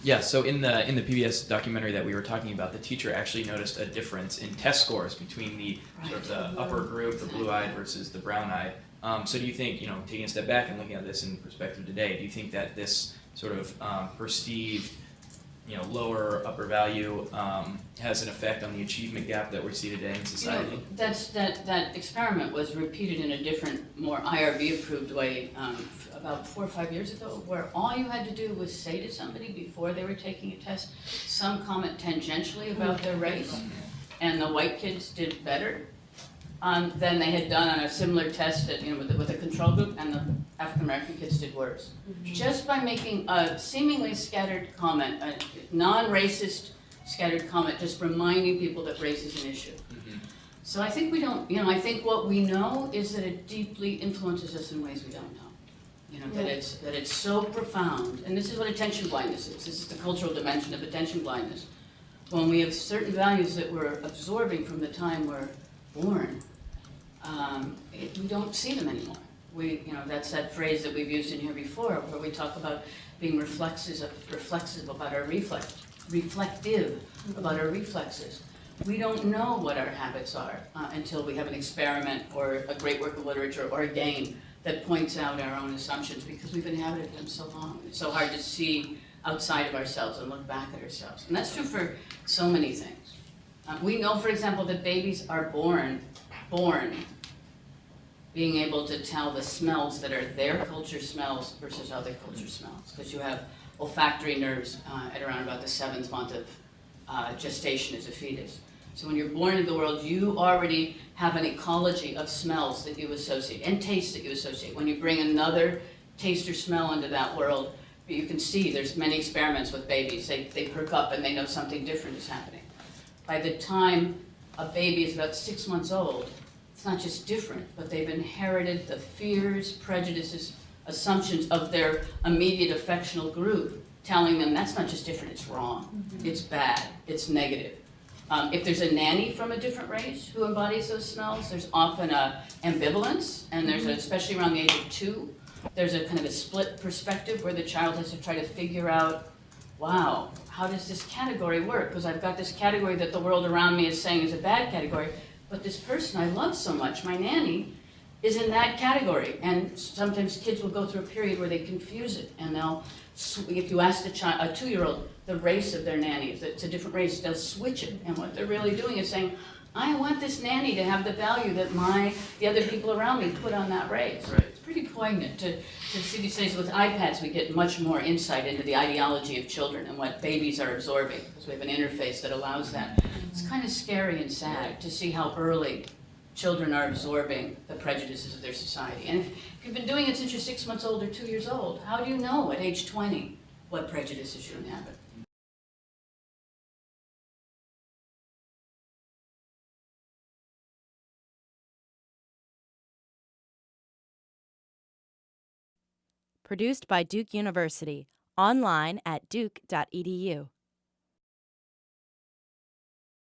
Yeah, so in the PBS documentary that we were talking about, the teacher actually noticed a difference in test scores between the sort of the upper group, the blue-eyed versus the brown-eyed. So do you think, taking a step back and looking at this in perspective today, do you think that this sort of perceived, lower upper value has an effect on the achievement gap that we see today in society? That experiment was repeated in a different, more IRB-approved way about 4 or 5 years ago, where all you had to do was say to somebody before they were taking a test some comment tangentially about their race, and the white kids did better than they had done on a similar test with a control group, and the African American kids did worse. Just by making a seemingly scattered comment, a non-racist scattered comment, just reminding people that race is an issue. So I think we don't, I think what we know is that it deeply influences us in ways we don't know. That it's so profound, and this is what attention blindness is. This is the cultural dimension of attention blindness. When we have certain values that we're absorbing from the time we're born, we don't see them anymore. That's that phrase that we've used in here before, where we talk about being reflexive about our reflective about our reflexes. We don't know what our habits are until we have an experiment or a great work of literature or a game that points out our own assumptions, because we've inhabited them so long. It's so hard to see outside of ourselves and look back at ourselves. And that's true for so many things. We know, for example, that babies are born being able to tell the smells that are their culture smells versus other culture smells, because you have olfactory nerves at around about the 7th month of gestation as a fetus. So when you're born into the world, you already have an ecology of smells that you associate, and tastes that you associate. When you bring another taste or smell into that world, you can see there's many experiments with babies. They perk up and they know something different is happening. By the time a baby is about 6 months old, it's not just different, but they've inherited the fears, prejudices, assumptions of their immediate affectional group, telling them that's not just different, it's wrong, it's bad, it's negative. If there's a nanny from a different race who embodies those smells, there's often a ambivalence, and there's especially around the age of 2, there's a kind of a split perspective where the child has to try to figure out, wow, how does this category work? Because I've got this category that the world around me is saying is a bad category, but this person I love so much, my nanny, is in that category. And sometimes kids will go through a period where they confuse it, and if you ask a 2-year-old the race of their nanny, if it's a different race, they'll switch it. And what they're really doing is saying, I want this nanny to have the value that the other people around me put on that race. Right. It's pretty poignant to see these things. With iPads, we get much more insight into the ideology of children and what babies are absorbing, because we have an interface that allows that. It's kind of scary and sad to see how early children are absorbing the prejudices of their society. And if you've been doing it since you're 6 months old or 2 years old, how do you know at age 20 what prejudices you inhabit? Produced by Duke University, online at duke.edu.